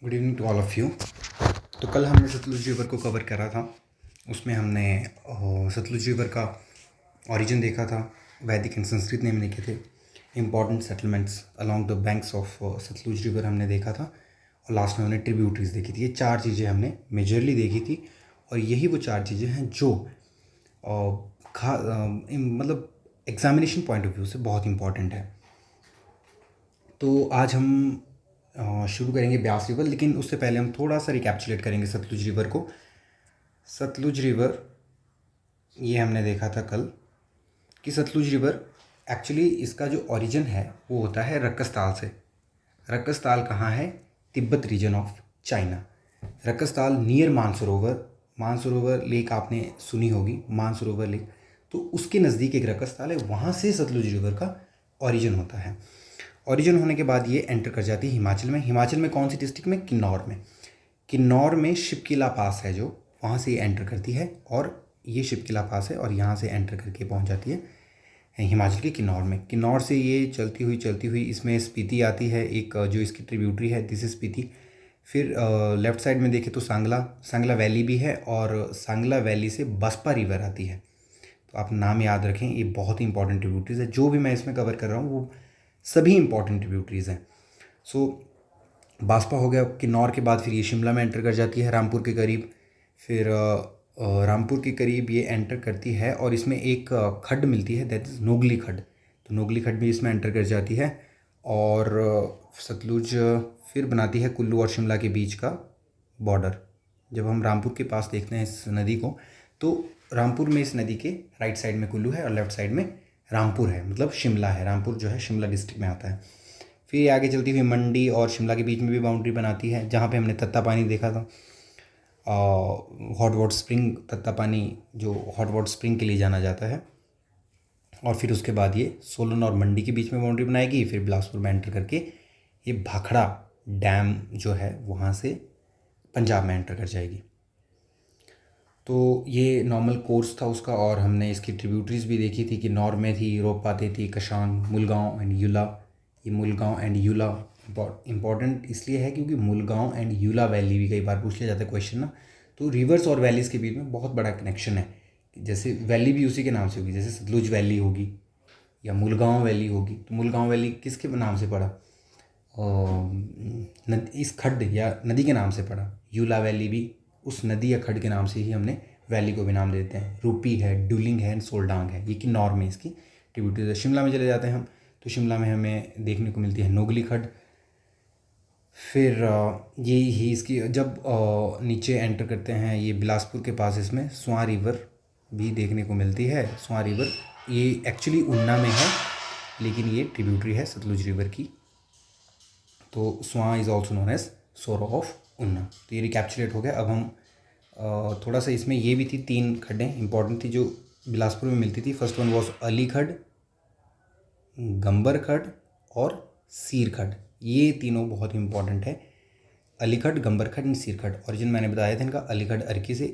Good evening to all of you. तो कल हमने सतलुज रिवर को कवर करा था। उसमें हमने सतलुज रिवर का ओरिजिन देखा था, वैदिक एंड संस्कृत नेम लिखे थे, important settlements along the banks of Sutlej river हमने देखा था, और लास्ट में हमने ट्रिब्यूटरीज देखी थी। ये चार चीज़ें हमने मेजरली देखी थी, और यही वो चार चीज़ें हैं जो मतलब एग्जामिनेशन पॉइंट ऑफ व्यू से बहुत इंपॉर्टेंट है। तो आज हम शुरू करेंगे ब्यास रिवर, लेकिन उससे पहले हम थोड़ा सा रिकैप्चुलेट करेंगे सतलुज रिवर को। सतलुज रिवर ये हमने देखा था कल कि सतलुज रिवर एक्चुअली इसका जो ओरिजिन है वो होता है रक्कस ताल से। रक्कस ताल कहाँ है? Tibet region of China. Rakkas Tal near Mansarovar, Mansarovar lake आपने सुनी होगी, मानसरोवर लेक, तो उसके नज़दीक एक रक्कस ताल है, वहाँ से सतलुज रिवर का ओरिजिन होता है। ओरिजिन होने के बाद ये एंटर कर जाती है हिमाचल में। हिमाचल में कौन सी डिस्ट्रिक्ट में? किन्नौर में। किन्नौर में शिपकिला पास है जो, वहाँ से ये एंटर करती है, और ये शिपकिला पास है और यहाँ से एंटर करके पहुँच जाती है हिमाचल के किन्नौर में। किन्नौर से ये चलती हुई इसमें स्पीति आती है, एक जो इसकी ट्रिब्यूटरी है, दिस इज स्पीति। फिर लेफ़्ट साइड में देखें तो सांगला वैली भी है, और सांगला वैली से बसपा रिवर आती है। तो आप नाम याद रखें, ये बहुत ही इंपॉर्टेंट ट्रिब्यूटरीज है। जो भी मैं इसमें कवर कर रहा हूँ वो सभी इंपॉर्टेंट ट्रिब्यूटरीज हैं। सो बास्पा हो गया। किन्नौर के बाद फिर ये शिमला में एंटर कर जाती है रामपुर के करीब। फिर रामपुर के करीब ये एंटर करती है, और इसमें एक खड्ड मिलती है, दैट इज़ नोगली खड्ड। तो नोगली खड्ड भी इसमें एंटर कर जाती है, और सतलुज फिर बनाती है कुल्लू और शिमला के बीच का बॉर्डर। जब हम रामपुर के पास देखते हैं इस नदी को, तो रामपुर में इस नदी के राइट साइड में कुल्लू है और लेफ्ट साइड में रामपुर है, मतलब शिमला है। रामपुर जो है शिमला डिस्ट्रिक्ट में आता है। फिर ये आगे चलती हुई मंडी और शिमला के बीच में भी बाउंड्री बनाती है, जहाँ पे हमने तत्तापानी देखा था, हॉट वाटर स्प्रिंग तत्तापानी, जो हॉट वाटर स्प्रिंग के लिए जाना जाता है। और फिर उसके बाद ये सोलन और मंडी के बीच में बाउंड्री बनाएगी। फिर बिलासपुर में एंटर करके ये भाखड़ा डैम जो है वहाँ से पंजाब में एंटर कर जाएगी। तो ये नॉर्मल कोर्स था उसका, और हमने इसकी ट्रिब्यूटरीज भी देखी थी कि नॉर में थी, रोपाते थी, कशांग, मुलगांव एंड यूला। ये मुलगांव एंड यूला इम्पॉर्टेंट इसलिए है क्योंकि मुलगांव एंड यूला वैली भी कई बार पूछ लिया जाता है क्वेश्चन ना। तो रिवर्स और वैलीज़ के बीच में बहुत बड़ा कनेक्शन है। जैसे वैली भी उसी के नाम से होगी, जैसे सतलुज वैली होगी या मुलगांव वैली होगी। तो मुलगांव वैली किसके नाम से पड़ा? इस खड्ड या नदी के नाम से पड़ा। यूला वैली भी उस नदी या खड्ड के नाम से ही हमने वैली को भी नाम देते हैं। रूपी है, डुलिंग है, सोलडांग है, ये किन्नौर में इसकी ट्रिब्यूटरीज है। शिमला में चले जाते हैं हम, तो शिमला में हमें देखने को मिलती है नोगली खड्ड। फिर ये ही इसकी जब नीचे एंटर करते हैं ये बिलासपुर के पास, इसमें स्वां रिवर भी देखने को मिलती है। स्वां रिवर ये एक्चुअली ऊना में है, लेकिन ये ट्रिब्यूटरी है सतलुज रिवर की। तो Swan is also known as sorrow of Una. तो ये रिकैप्चुलेट हो गया। अब हम थोड़ा सा इसमें ये भी थी, 3 खड्डें इंपॉर्टेंट थी जो बिलासपुर में मिलती थी। फर्स्ट वन वॉज अली खड्ड, गंबर खड्ड और सीर खड्ड। ये तीनों बहुत इंपॉर्टेंट है, अली खड्ड, गंबर खड्ड एंड सीर खड्ड। ओरिजिन मैंने बताया था इनका, अली खड्ड अर्की से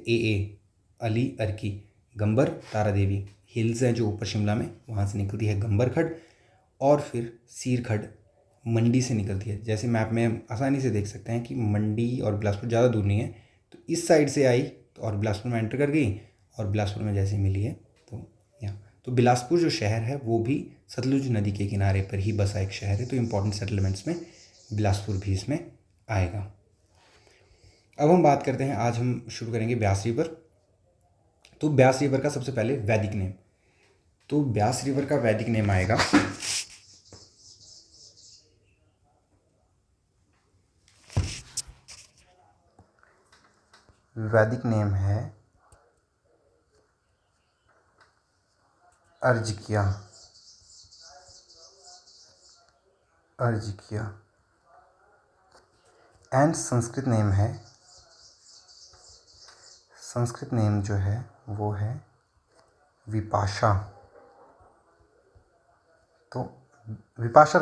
अली अर्की, गंबर तारा देवी हिल्स हैं जो ऊपर शिमला में, वहाँ से निकलती है गंबर खड्ड। और फिर सीर खड्ड मंडी से निकलती है। जैसे मैप में हम आसानी से देख सकते हैं कि मंडी और बिलासपुर ज़्यादा दूर नहीं है, तो इस साइड से आई तो और बिलासपुर में एंटर कर गई, और बिलासपुर में जैसे मिली है तो यहाँ। तो बिलासपुर जो शहर है वो भी सतलुज नदी के किनारे पर ही बसा एक शहर है। तो इम्पोर्टेंट सेटलमेंट्स में बिलासपुर भी इसमें आएगा। अब हम बात करते हैं, आज हम शुरू करेंगे ब्यास रिवर। तो ब्यास रिवर का सबसे पहले वैदिक नेम, तो ब्यास रिवर का वैदिक नेम आएगा वैदिक नेम है अर्जिकिया। एंड संस्कृत नेम जो है वो है विपाशा। तो विपाशा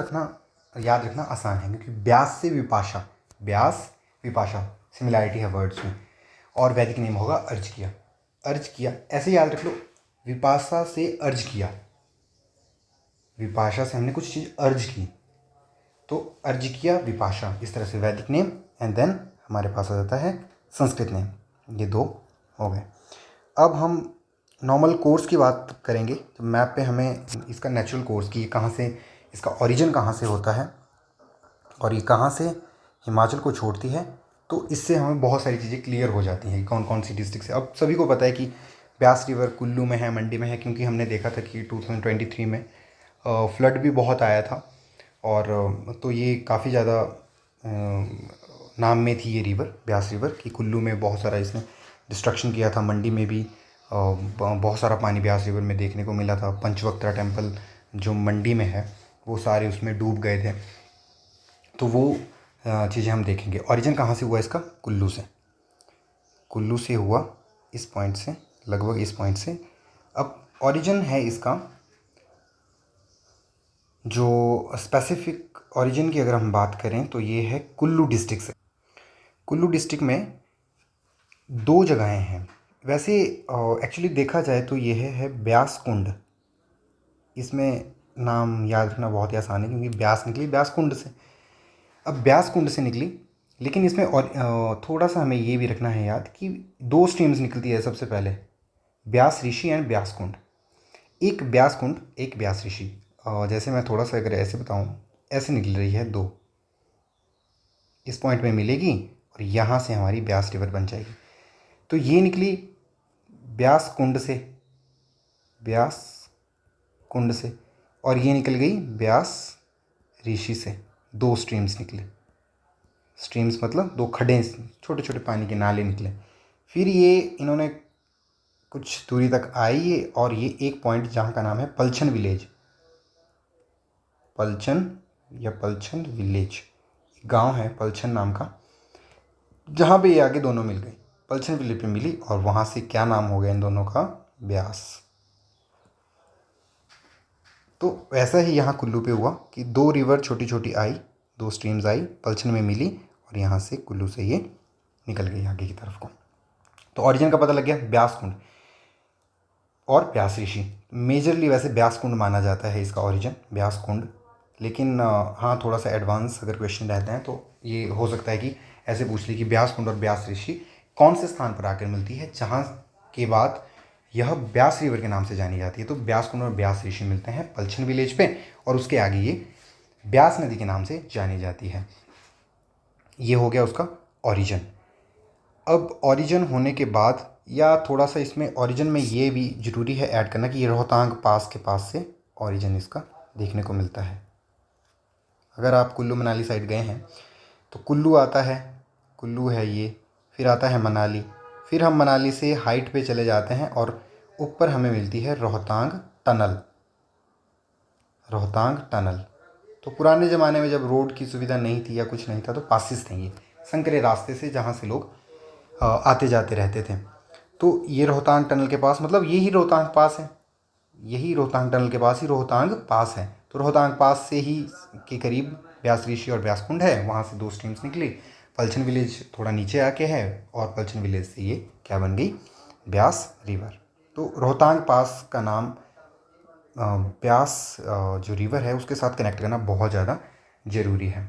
याद रखना आसान है, क्योंकि ब्यास से विपाशा, ब्यास विपाशा सिमिलैरिटी है वर्ड्स में। और वैदिक नेम होगा अर्ज किया, ऐसे याद रख लो, विपाशा से अर्ज किया, विपाशा से हमने कुछ चीज़ अर्ज की। तो अर्जिकिया विपाशा, इस तरह से वैदिक नेम, एंड देन हमारे पास आ जाता है संस्कृत नेम। ये 2 हो गए। अब हम नॉर्मल कोर्स की बात करेंगे। तो मैप पे हमें इसका नेचुरल कोर्स की कहाँ से, इसका ओरिजिन कहाँ से होता है और ये कहाँ से हिमाचल को छोड़ती है, तो इससे हमें बहुत सारी चीज़ें क्लियर हो जाती हैं कौन कौन सी डिस्ट्रिक्ट से। अब सभी को पता है कि ब्यास रिवर कुल्लू में है, मंडी में है, क्योंकि हमने देखा था कि 2023 में फ्लड भी बहुत आया था और तो ये काफ़ी ज़्यादा नाम में थी ये रिवर, ब्यास रिवर, कि कुल्लू में बहुत सारा इसने डिस्ट्रक्शन किया था। मंडी में भी बहुत सारा पानी ब्यास रिवर में देखने को मिला था। पंचवक्त्रा टेम्पल जो मंडी में है वो सारे उसमें डूब गए थे। तो वो चीज़ें हम देखेंगे। ओरिजिन कहाँ से हुआ इसका? कुल्लू से। कुल्लू से हुआ, इस पॉइंट से, लगभग इस पॉइंट से। अब ओरिजिन है इसका, जो स्पेसिफिक ओरिजिन की अगर हम बात करें तो ये है कुल्लू डिस्ट्रिक्ट से। कुल्लू डिस्ट्रिक्ट में 2 जगहें हैं वैसे। एक्चुअली देखा जाए तो ये है ब्यास कुंड। इसमें नाम याद रखना बहुत ही आसान है, क्योंकि ब्यास निकली ब्यास कुंड से। अब ब्यास कुंड से निकली, लेकिन इसमें और थोड़ा सा हमें ये भी रखना है याद कि 2 स्ट्रीम्स निकलती है सबसे पहले, ब्यास ऋषि एंड ब्यास कुंड। एक ब्यास कुंड, एक ब्यास ऋषि। जैसे मैं थोड़ा सा अगर ऐसे बताऊं, ऐसे निकल रही है 2, इस पॉइंट में मिलेगी और यहाँ से हमारी ब्यास रिवर बन जाएगी। तो ये निकली ब्यास कुंड से, ब्यास कुंड से, और ये निकल गई ब्यास ऋषि से। 2 स्ट्रीम्स निकले। स्ट्रीम्स मतलब 2 खड्डे, छोटे छोटे पानी के नाले निकले। फिर ये इन्होंने कुछ दूरी तक आई और ये एक पॉइंट जहाँ का नाम है पलछन विलेज, पलछन या पलछन विलेज, गांव है पलछन नाम का, जहाँ पे ये आगे दोनों मिल गई। पलछन विलेज पे मिली और वहाँ से क्या नाम हो गया इन दोनों का? ब्यास। तो वैसा ही यहाँ कुल्लू पे हुआ कि 2 रिवर छोटी छोटी आई, 2 स्ट्रीम्स आई, पलछन में मिली और यहाँ से कुल्लू से ये निकल गई आगे की तरफ को। तो ओरिजिन का पता लग गया, ब्यास कुंड और ब्यास ऋषि। मेजरली वैसे ब्यास कुंड माना जाता है इसका ओरिजिन, ब्यास कुंड। लेकिन हाँ, थोड़ा सा एडवांस अगर क्वेश्चन रहते हैं तो ये हो सकता है कि ऐसे पूछ ली कि ब्यास कुंड और ब्यास ऋषि कौन से स्थान पर आकर मिलती है, जहाँ के बाद यह ब्यास रिवर के नाम से जानी जाती है। तो ब्यास कुंड और ब्यास ऋषि मिलते हैं पलछन विलेज पे, और उसके आगे ये ब्यास नदी के नाम से जानी जाती है। ये हो गया उसका ओरिजिन। अब ओरिजिन होने के बाद, या थोड़ा सा इसमें ओरिजिन में ये भी ज़रूरी है ऐड करना कि ये रोहतांग पास के पास से ओरिजिन इसका देखने को मिलता है। अगर आप कुल्लू मनाली साइड गए हैं तो कुल्लू आता है, कुल्लू है ये, फिर आता है मनाली, फिर हम मनाली से हाइट पे चले जाते हैं और ऊपर हमें मिलती है रोहतांग टनल। रोहतांग टनल। तो पुराने ज़माने में जब रोड की सुविधा नहीं थी या कुछ नहीं था तो पासिस थे ये, संकरे रास्ते से जहाँ से लोग आते जाते रहते थे। तो ये रोहतांग टनल के पास, मतलब यही रोहतांग पास है, यही रोहतांग टनल के पास ही रोहतांग पास है। तो रोहतांग पास से ही के करीब ब्यास ऋषि और ब्यास कुंड है, वहाँ से 2 स्ट्रीम्स निकली। पलछन विलेज थोड़ा नीचे आके है और पलछन विलेज से ये क्या बन गई? ब्यास रिवर। तो रोहतांग पास का नाम ब्यास जो रिवर है उसके साथ कनेक्ट करना बहुत ज़्यादा ज़रूरी है।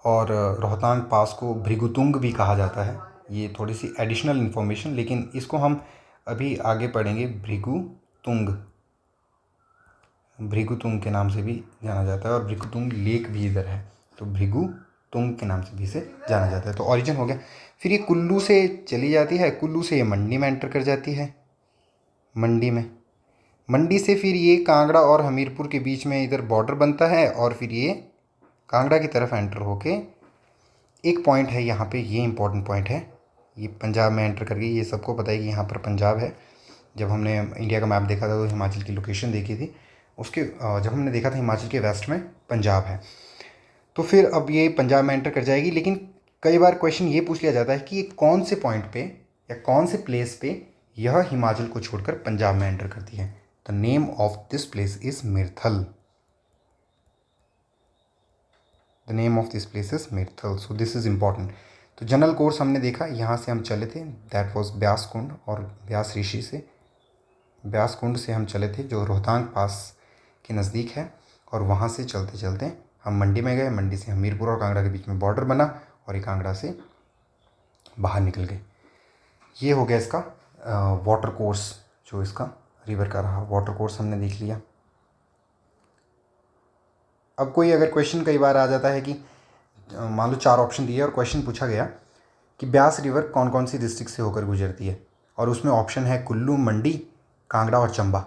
और रोहतांग पास को भृगुतुंग भी कहा जाता है। ये थोड़ी सी एडिशनल इन्फॉर्मेशन, लेकिन इसको हम अभी आगे पढ़ेंगे। भृगुतुंग, भृगुतुंग के नाम से भी जाना जाता है और भृगुतुंग लेक भी इधर है, तो भृगुतुंग के नाम से भी इसे जाना जाता है। तो ओरिजिन हो गया। फिर ये कुल्लू से चली जाती है, कुल्लू से ये मंडी में एंटर कर जाती है। मंडी में, मंडी से फिर ये कांगड़ा और हमीरपुर के बीच में इधर बॉर्डर बनता है और फिर ये कांगड़ा की तरफ एंटर होके एक पॉइंट है यहाँ पे, ये इंपॉर्टेंट पॉइंट है, ये पंजाब में एंटर कर गई। ये सबको पता है कि यहाँ पर पंजाब है। जब हमने इंडिया का मैप देखा था तो हिमाचल की लोकेशन देखी थी, उसके जब हमने देखा था हिमाचल के वेस्ट में पंजाब है। तो फिर अब ये पंजाब में एंटर कर जाएगी। लेकिन कई बार क्वेश्चन ये पूछ लिया जाता है कि ये कौन से पॉइंट पे या कौन से प्लेस पे यह हिमाचल को छोड़कर पंजाब में एंटर करती है। The name of this place is Mirthal. The name of this place is Mirthal. So this is important. तो जनरल कोर्स हमने देखा, यहाँ से हम चले थे, दैट वॉज ब्यास कुंड और ब्यास ऋषि से। ब्यास कुंड से हम चले थे जो रोहतांग पास के नज़दीक है, और वहाँ से चलते चलते हम मंडी में गए। मंडी से हमीरपुर और कांगड़ा के बीच में बॉर्डर बना और ये कांगड़ा से बाहर निकल गए। ये हो गया इसका वाटर कोर्स, जो इसका रिवर का रहा वाटर कोर्स हमने देख लिया। अब कोई अगर क्वेश्चन कई बार आ जाता है कि मान लो 4 ऑप्शन दिए और क्वेश्चन पूछा गया कि ब्यास रिवर कौन कौन सी डिस्ट्रिक्ट से होकर गुजरती है, और उसमें ऑप्शन है कुल्लू, मंडी, कांगड़ा और चंबा।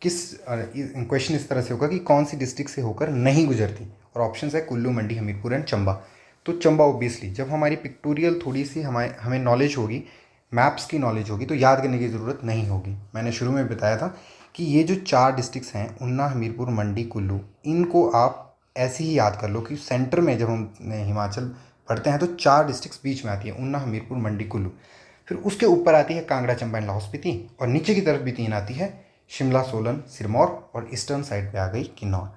क्वेश्चन इस तरह से होगा कि कौन सी डिस्ट्रिक्ट से होकर नहीं गुजरती, और ऑप्शन है कुल्लू, मंडी, हमीरपुर एंड चंबा। तो चंबा ऑब्वियसली, जब हमारी पिक्टोरियल थोड़ी सी हमें नॉलेज होगी, मैप्स की नॉलेज होगी, तो याद करने की ज़रूरत नहीं होगी। मैंने शुरू में बताया था कि ये जो 4 डिस्ट्रिक्ट्स हैं, उन्ना, हमीरपुर, मंडी, कुल्लू, इनको आप ऐसे ही याद कर लो कि सेंटर में जब हम हिमाचल पढ़ते हैं तो 4 डिस्ट्रिक्ट्स बीच में आती है, उन्ना, हमीरपुर, मंडी, कुल्लू। फिर उसके ऊपर आती है कांगड़ा, चंबा एंड लाहौल स्पीति, और नीचे की तरफ भी 3 आती है, शिमला, सोलन, सिरमौर, और ईस्टर्न साइड पे आ गई किन्नौर।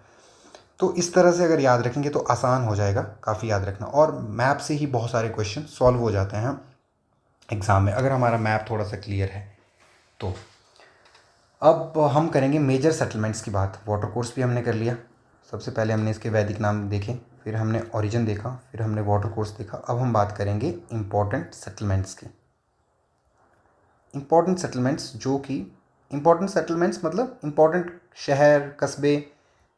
तो इस तरह से अगर याद रखेंगे तो आसान हो जाएगा काफ़ी याद रखना, और मैप से ही बहुत सारे क्वेश्चन सॉल्व हो जाते हैं एग्ज़ाम में, अगर हमारा मैप थोड़ा सा क्लियर है तो। अब हम करेंगे मेजर सेटलमेंट्स की बात। वाटर कोर्स भी हमने कर लिया। सबसे पहले हमने इसके वैदिक नाम देखे, फिर हमने ओरिजिन देखा, फिर हमने वाटर कोर्स देखा। अब हम बात करेंगे इम्पॉर्टेंट सेटलमेंट्स की। इम्पॉर्टेंट सेटलमेंट्स, जो कि इम्पॉर्टेंट सेटलमेंट्स मतलब इम्पॉर्टेंट शहर, कस्बे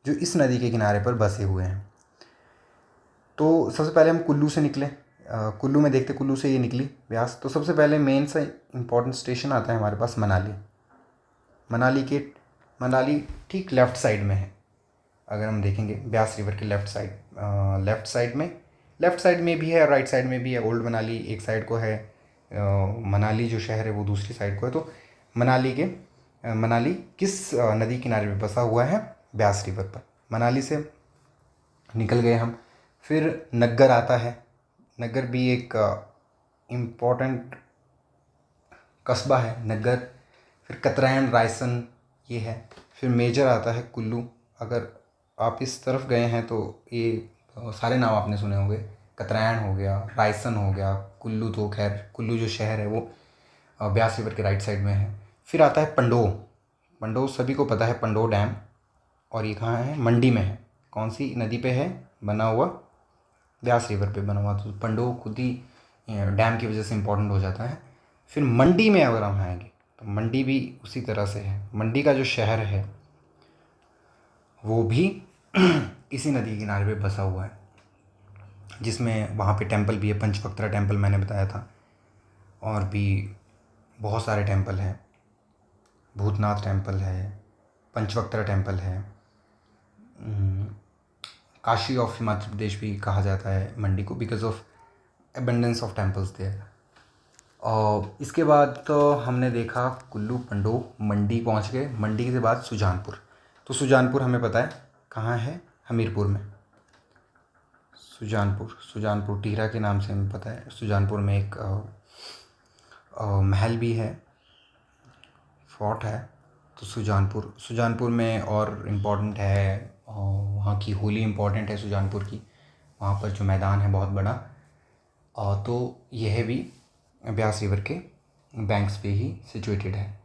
जो इस नदी के किनारे पर बसे हुए हैं। तो सबसे पहले हम कुल्लू से निकले। कुल्लू में देखते, कुल्लू से ये निकली ब्यास। तो सबसे पहले मेन सा इम्पॉर्टेंट स्टेशन आता है हमारे पास मनाली। मनाली ठीक लेफ़्ट साइड में है। अगर हम देखेंगे ब्यास रिवर के लेफ़्ट साइड में भी है, राइट साइड में भी है। ओल्ड मनाली एक साइड को है, मनाली जो शहर है वो दूसरी साइड को है। तो मनाली किस नदी किनारे पे बसा हुआ है? ब्यास रिवर पर। मनाली से निकल गए हम, फिर नग्गर आता है। नग्गर भी एक इम्पॉर्टेंट कस्बा है नग्गर। फिर कतरैन, रायसन ये है। फिर मेजर आता है कुल्लू। अगर आप इस तरफ गए हैं तो ये सारे नाम आपने सुने होंगे। कतरैन हो गया, रायसन हो गया, कुल्लू। तो खैर कुल्लू जो शहर है वो ब्यास रिवर के राइट साइड में है। फिर आता है पंडोह। पंडोह सभी को पता है, पंडोह डैम। और ये कहाँ है? मंडी में है। कौन सी नदी पे है बना हुआ? ब्यास रिवर पे बना हुआ। तो पंडोह खुद ही डैम की वजह से इम्पोर्टेंट हो जाता है। फिर मंडी में अगर हम आएंगे तो मंडी भी उसी तरह से है। मंडी का जो शहर है वो भी इसी नदी के किनारे पे बसा हुआ है, जिसमें वहाँ पे टेंपल भी है। पंचवक्त्रा टेंपल मैंने बताया था, और भी बहुत सारे टेंपल हैं। भूतनाथ टेंपल है, पंचवक्त्रा टेंपल है। काशी ऑफ हिमाचल प्रदेश भी कहा जाता है मंडी को, because of abundance of temples there. और इसके बाद तो हमने देखा कुल्लू, पंडोह, मंडी पहुंच गए। मंडी के बाद सुजानपुर। तो सुजानपुर हमें पता है कहाँ है? हमीरपुर में। सुजानपुर टीहरा के नाम से हमें पता है। सुजानपुर में एक महल भी है, फोर्ट है। तो सुजानपुर में और इम्पोर्टेंट है, वहाँ की होली इम्पोर्टेंट है सुजानपुर की। वहाँ पर जो मैदान है बहुत बड़ा। तो यह भी ब्यास रिवर के बैंक्स पे ही सिचुएटेड है।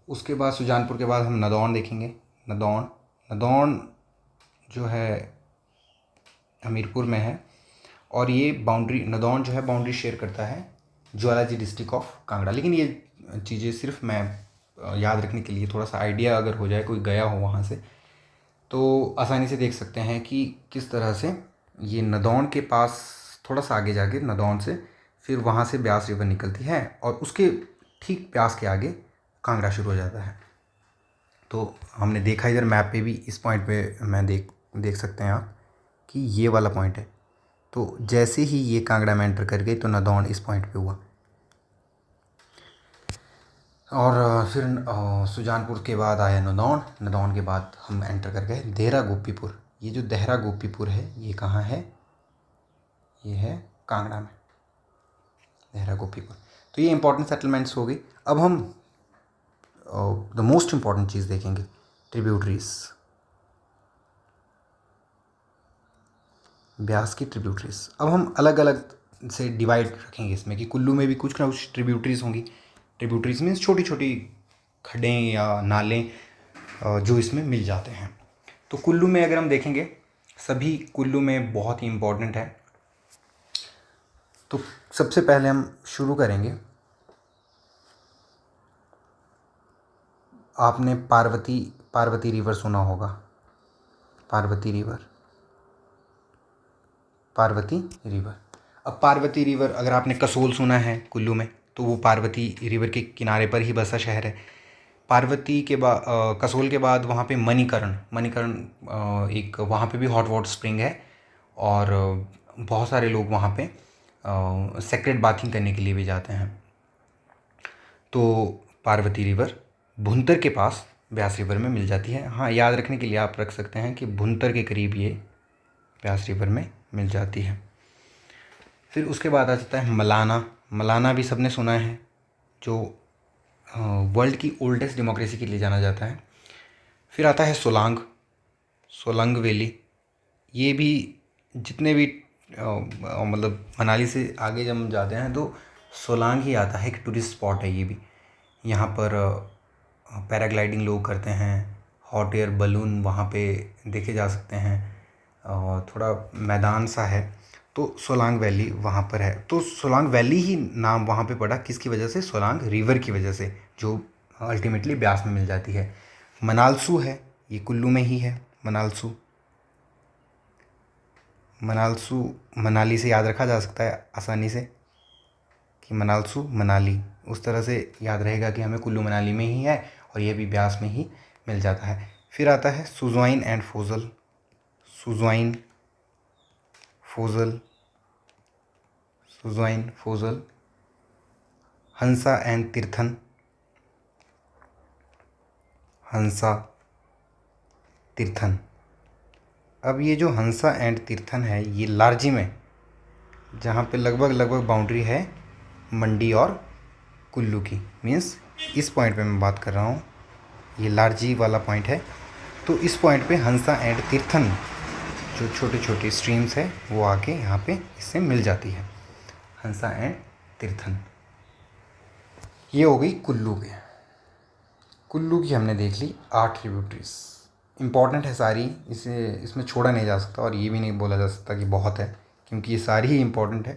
उसके बाद सुजानपुर के बाद हम नदौन देखेंगे। नदौन जो है हमीरपुर में है, और ये नदौन जो है बाउंड्री शेयर करता है ज्वालाजी डिस्ट्रिक्ट ऑफ कांगड़ा। लेकिन ये चीज़ें सिर्फ मैं याद रखने के लिए, थोड़ा सा आइडिया अगर हो जाए, कोई गया हो वहाँ से तो आसानी से देख सकते हैं कि किस तरह से ये नदौन के पास थोड़ा सा आगे जाके नदौन से फिर वहाँ से ब्यास रिवर निकलती है, और उसके ठीक ब्यास के आगे कांगड़ा शुरू हो जाता है। तो हमने देखा इधर मैप पे भी, इस पॉइंट पे मैं देख सकते हैं आप कि ये वाला पॉइंट है। तो जैसे ही ये कांगड़ा में एंटर कर गई तो नदौन इस पॉइंट पे हुआ। और फिर सुजानपुर के बाद आया नदौन के बाद हम एंटर कर गए देहरा गोपीपुर। ये जो देहरा गोपीपुर है ये कहाँ है? ये है कांगड़ा में, देहरा गोपीपुर। तो ये इंपॉर्टेंट सेटलमेंट्स हो गई। अब हम द मोस्ट इम्पॉर्टेंट चीज़ देखेंगे, ट्रिब्यूटरीज। ब्यास की ट्रिब्यूटरीज अब हम अलग अलग से डिवाइड रखेंगे इसमें, कि कुल्लू में भी कुछ ना कुछ ट्रिब्यूटरीज होंगी। ट्रिब्यूटरीज मीन्स छोटी छोटी खड्डें या नालें जो इसमें मिल जाते हैं। तो कुल्लू में अगर हम देखेंगे, सभी कुल्लू में बहुत ही इम्पोर्टेंट है। तो सबसे पहले हम शुरू करेंगे, आपने पार्वती रिवर सुना होगा। पार्वती रिवर। अब पार्वती रिवर, अगर आपने कसोल सुना है कुल्लू में, तो वो पार्वती रिवर के किनारे पर ही बसा शहर है। पार्वती के बाद, कसोल के बाद वहाँ पे मणिकर्ण एक, वहाँ पे भी हॉट वाटर स्प्रिंग है, और बहुत सारे लोग वहाँ पे सेक्रेड बाथिंग करने के लिए भी जाते हैं। तो पार्वती रिवर भुंतर के पास ब्यास रिवर में मिल जाती है। हाँ, याद रखने के लिए आप रख सकते हैं कि भुंतर के करीब ये ब्यास रिवर में मिल जाती है। फिर उसके बाद आ जाता है मलाना भी सबने सुना है, जो वर्ल्ड की ओल्डेस्ट डेमोक्रेसी के लिए जाना जाता है। फिर आता है सोलांग वैली। ये भी जितने भी मतलब मनाली से आगे जब हम जाते हैं तो सोलांग ही आता है, एक टूरिस्ट स्पॉट है ये भी। यहाँ पर पैराग्लाइडिंग लोग करते हैं, हॉट एयर बलून वहाँ पे देखे जा सकते हैं, और थोड़ा मैदान सा है। तो सोलांग वैली वहाँ पर है। तो सोलांग वैली ही नाम वहाँ पे पड़ा किसकी वजह से? सोलांग रिवर की वजह से, जो अल्टीमेटली ब्यास में मिल जाती है। मनालसू है, ये कुल्लू में ही है। मनालसू मनाली से याद रखा जा सकता है आसानी से कि मनालसू मनाली, उस तरह से याद रहेगा कि हमें कुल्लू मनाली में ही है, और ये भी ब्यास में ही मिल जाता है। फिर आता है सुजवाइन एंड फोजल। हंसा एंड तीर्थन। अब ये जो हंसा एंड तीर्थन है, ये लारजी में, जहाँ पे लगभग बाउंड्री है मंडी और कुल्लू की, मीन्स इस पॉइंट पे मैं बात कर रहा हूँ, ये लारजी वाला पॉइंट है। तो इस पॉइंट पे हंसा एंड तीर्थन, जो छोटे छोटे स्ट्रीम्स है, वो आके यहाँ पे इससे मिल जाती है। हंसा एंड तीर्थन, ये हो गई कुल्लू की हमने देख ली 8 ट्रिब्यूटरीज। इम्पॉर्टेंट है सारी, इसमें छोड़ा नहीं जा सकता, और ये भी नहीं बोला जा सकता कि बहुत है, क्योंकि ये सारी ही इम्पॉर्टेंट है।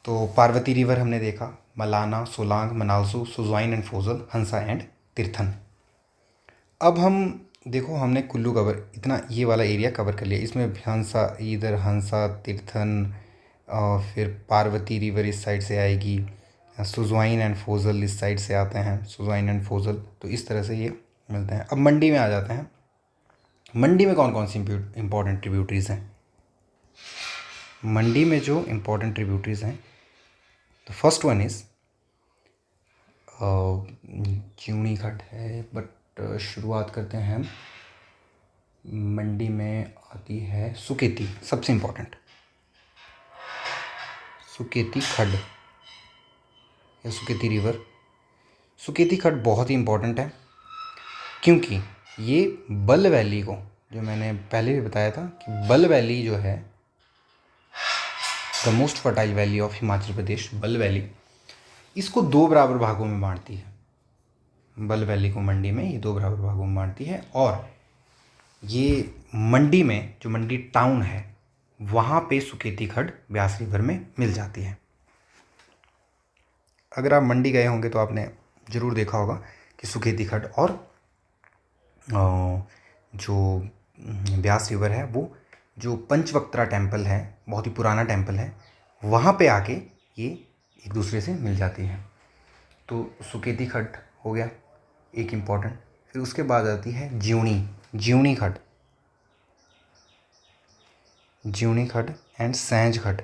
तो पार्वती रिवर हमने देखा, मलाना, सोलांग, मनालसू, सुजवाइन एंड फोजल, हंसा एंड तीर्थन। अब हम देखो, हमने कुल्लू कवर, इतना ये वाला एरिया कवर कर लिया। इसमें हंसा तीर्थन, और फिर पार्वती रिवर इस साइड से आएगी, सुजवाइन एंड फोजल इस साइड से आते हैं, तो इस तरह से ये मिलते हैं। अब मंडी में आ जाते हैं। मंडी में कौन कौन सी इम्पोर्टेंट ट्रिब्यूटरीज़ हैं? मंडी में जो इम्पोर्टेंट ट्रिब्यूटरीज़ हैं, तो फर्स्ट वन इज़ ज्यूणी खड्ड है, बट शुरुआत करते हैं हम। मंडी में आती है सुकेती, सबसे इम्पोर्टेंट, सुकेती खड्ड या सुकेती रिवर। सुकेती खड्ड बहुत ही इम्पोर्टेंट है, क्योंकि ये बल वैली को, जो मैंने पहले भी बताया था कि बल वैली जो है, the most fertile valley of Himachal Pradesh, Bal valley, इसको 2 बराबर भागों में बांटती है। बल वैली को मंडी में ये 2 बराबर भागों में बांटती है, और ये मंडी में, जो मंडी टाउन है, वहाँ पे सुकेती खड्ड ब्यास रिवर में मिल जाती है। अगर आप मंडी गए होंगे तो आपने ज़रूर देखा होगा कि सुकेती खड्ड और जो ब्यास रिवर है, वो जो पंचवक्त्रा टेम्पल है, बहुत ही पुराना टेम्पल है, वहाँ पे आके ये एक दूसरे से मिल जाती हैं। तो सुकेती खड्ड हो गया एक इम्पॉर्टेंट। फिर उसके बाद आती है ज्यूणी खड्ड एंड सैंज खड्ड,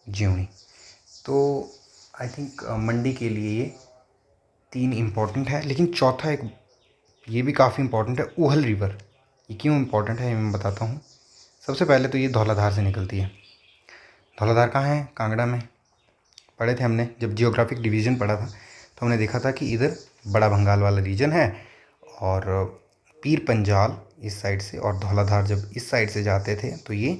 ज्यूणी। तो आई थिंक मंडी के लिए ये 3 इम्पॉर्टेंट है। लेकिन चौथा एक ये भी काफ़ी इम्पॉर्टेंट है, ऊहल रिवर। ये क्यों इम्पॉर्टेंट है, ये मैं बताता हूँ। सबसे पहले तो ये धौलाधार से निकलती है। धौलाधार कहाँ है? कांगड़ा में। पढ़े थे हमने, जब जियोग्राफिक डिवीज़न पढ़ा था तो हमने देखा था कि इधर बड़ा भंगाल वाला रीजन है, और पीर पंजाल इस साइड से, और धौलाधार जब इस साइड से जाते थे तो ये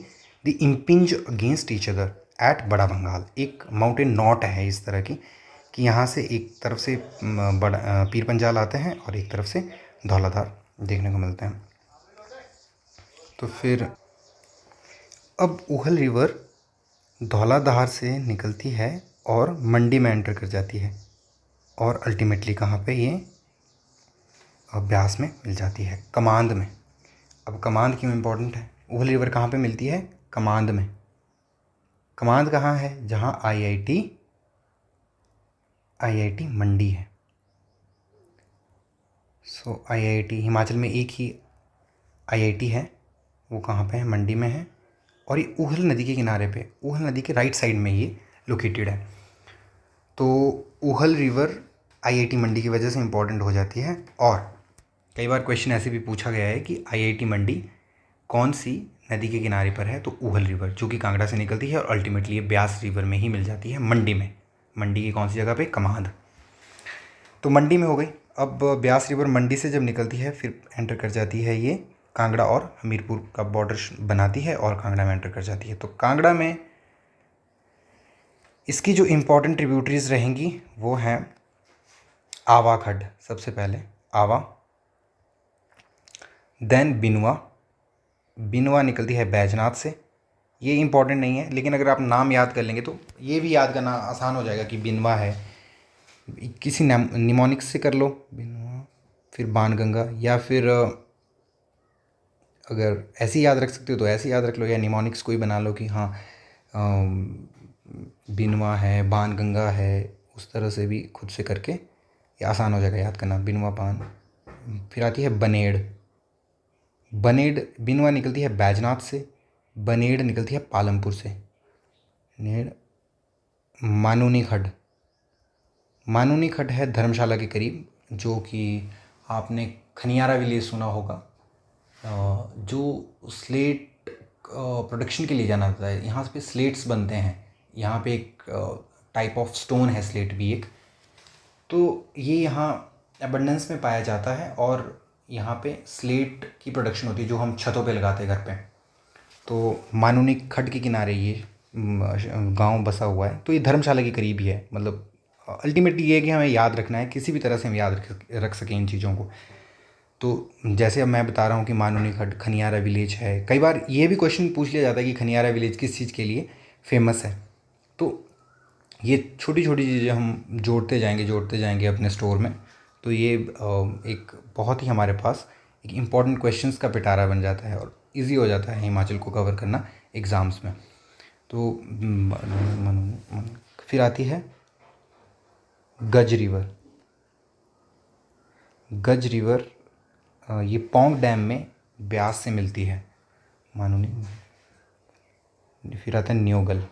the impinge against each other at बड़ा भंगाल, एक माउंटेन नॉट है इस तरह की, कि यहाँ से एक तरफ से बड़ा पीर पंजाल आते हैं और एक तरफ से धौलाधार देखने को मिलते हैं। तो फिर अब ऊहल रिवर धौलाधार से निकलती है और मंडी में एंटर कर जाती है और अल्टीमेटली कहाँ पे ये ब्यास में मिल जाती है, कमांद में। अब कमांद क्यों इम्पोर्टेंट है? ऊहल रिवर कहाँ पे मिलती है? कमांद में। कमांद कहाँ है? जहाँ आईआईटी मंडी है। सो आईआईटी हिमाचल में एक ही आईआईटी है, वो कहाँ पे है? मंडी में है। और ये ऊहल नदी के किनारे पे, ऊहल नदी के राइट साइड में ये लोकेटेड है। तो ऊहल रिवर आईआईटी मंडी की वजह से इम्पोर्टेंट हो जाती है। और कई बार क्वेश्चन ऐसे भी पूछा गया है कि आईआईटी मंडी कौन सी नदी के किनारे पर है? तो ऊहल रिवर, जो कि कांगड़ा से निकलती है और अल्टीमेटली ये ब्यास रिवर में ही मिल जाती है, मंडी में। मंडी की कौन सी जगह पे? कमांद। तो मंडी में हो गई। अब ब्यास रिवर मंडी से जब निकलती है फिर एंटर कर जाती है ये कांगड़ा और हमीरपुर का बॉर्डर बनाती है और कांगड़ा में एंटर कर जाती है। तो कांगड़ा में इसकी जो इम्पोर्टेंट ट्रिब्यूटरीज रहेंगी वो हैं आवा खड्ड, सबसे पहले आवा, देन बिनवा। बिनवा निकलती है बैजनाथ से। ये इंपॉर्टेंट नहीं है, लेकिन अगर आप नाम याद कर लेंगे तो ये भी याद करना आसान हो जाएगा कि बिनवा है। किसी निमोनिक्स से कर लो बिनवा, फिर बाणगंगा, या फिर अगर ऐसे ही याद रख सकते हो तो ऐसे याद रख लो, या निमोनिक्स कोई बना लो कि हाँ बिनवा है, बाणगंगा है, उस तरह से भी खुद से करके ये आसान हो जाएगा याद करना, बिनवा बाण। फिर आती है बनेड़। बनेड़, बिनवा निकलती है बैजनाथ से, बनेड़ निकलती है पालमपुर से। नेड़, मानूनी खड्ड। मानूनी खड्ड है धर्मशाला के करीब, जो कि आपने खनियारा विलेज सुना होगा, जो स्लेट प्रोडक्शन के लिए जाना जाता है। यहाँ पे स्लेट्स बनते हैं, यहाँ पे एक टाइप ऑफ स्टोन है स्लेट भी एक, तो ये यहाँ एबंडेंस में पाया जाता है और यहाँ पे स्लेट की प्रोडक्शन होती है जो हम छतों पे लगाते हैं घर पे। तो मानूनी खड्ड के किनारे ये गांव बसा हुआ है। तो ये धर्मशाला के करीब ही है। मतलब अल्टीमेटली ये है कि हमें याद रखना है, किसी भी तरह से हम याद रख सकें इन चीज़ों को। तो जैसे अब मैं बता रहा हूँ कि मानूनी खड्ड खनियारा विलेज है। कई बार ये भी क्वेश्चन पूछ लिया जाता है कि खनियारा विलेज किस चीज़ के लिए फेमस है। तो ये छोटी छोटी चीज़ें हम जोड़ते जाएंगे अपने स्टोर में, तो ये एक बहुत ही हमारे पास एक इम्पॉर्टेंट क्वेश्चंस का पिटारा बन जाता है और इजी हो जाता है हिमाचल को कवर करना एग्ज़ाम्स में। तो फिर आती है गज रिवर। गज रिवर ये पौंग डैम में ब्यास से मिलती है, मानूनी। फिर आता है न्योगल।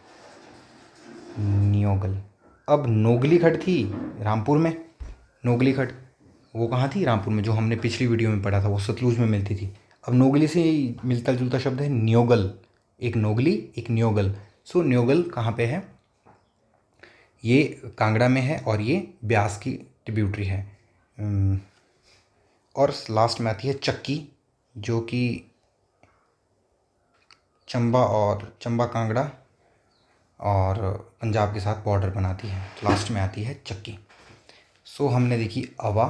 न्योगल। अब नोगली खड्ड थी रामपुर में, नोगली खड्ड वो कहाँ थी? रामपुर में, जो हमने पिछली वीडियो में पढ़ा था, वो सतलुज में मिलती थी। अब नोगली से मिलता जुलता शब्द है न्योगल, एक नोगली एक न्योगल। सो न्योगल कहाँ पे है? ये कांगड़ा में है और ये ब्यास की ट्रिब्यूटरी है। और लास्ट में आती है चक्की, जो कि चंबा कांगड़ा और पंजाब के साथ बॉर्डर बनाती है। लास्ट में आती है चक्की। सो हमने देखी अवा,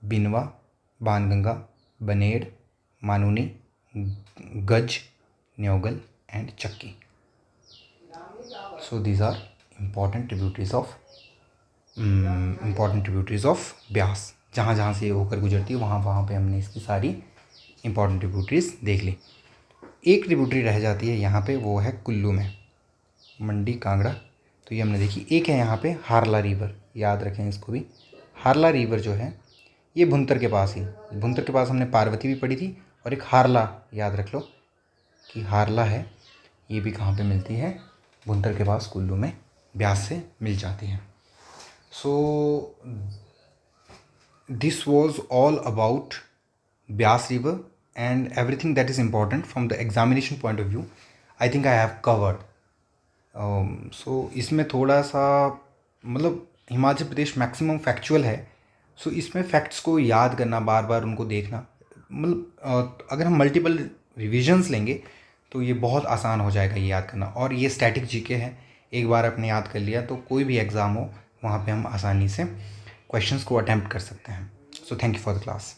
बिनवा, बाणगंगा, बनेड़, मानूनी, गज, Neugal and Chakki. So these are important tributaries of Beas. जहाँ जहाँ से ये होकर गुजरती है वहाँ पे हमने इसकी सारी इम्पॉर्टेंट ट्रिब्यूटरीज देख ली। एक ट्रिब्यूटरी रह जाती है यहाँ पे, वो है कुल्लू में, मंडी कांगड़ा। तो ये हमने देखी। एक है यहाँ पे हारला रिवर, याद रखें इसको भी। हारला रिवर जो है ये भुंतर के पास ही, भुंतर के पास हमने पार्वती भी पढ़ी थी। और एक हारला याद रख लो कि हारला है, ये भी कहाँ पे मिलती है? भुंतर के पास कुल्लू में ब्यास से मिल जाती है। So this was all about Beas river and everything that is important from the examination point of view. I think I have covered. So इसमें थोड़ा सा मतलब हिमाचल प्रदेश मैक्सिमम फैक्चुअल है। सो इसमें फैक्ट्स को याद करना, बार बार उनको देखना, मतलब अगर हम मल्टीपल रिविजन्स लेंगे तो ये बहुत आसान हो जाएगा ये याद करना। और ये स्टैटिक जीके है, एक बार आपने याद कर लिया तो कोई भी एग्ज़ाम हो वहाँ पे हम आसानी से क्वेश्चंस को अटेम्प्ट कर सकते हैं। So thank you for the class.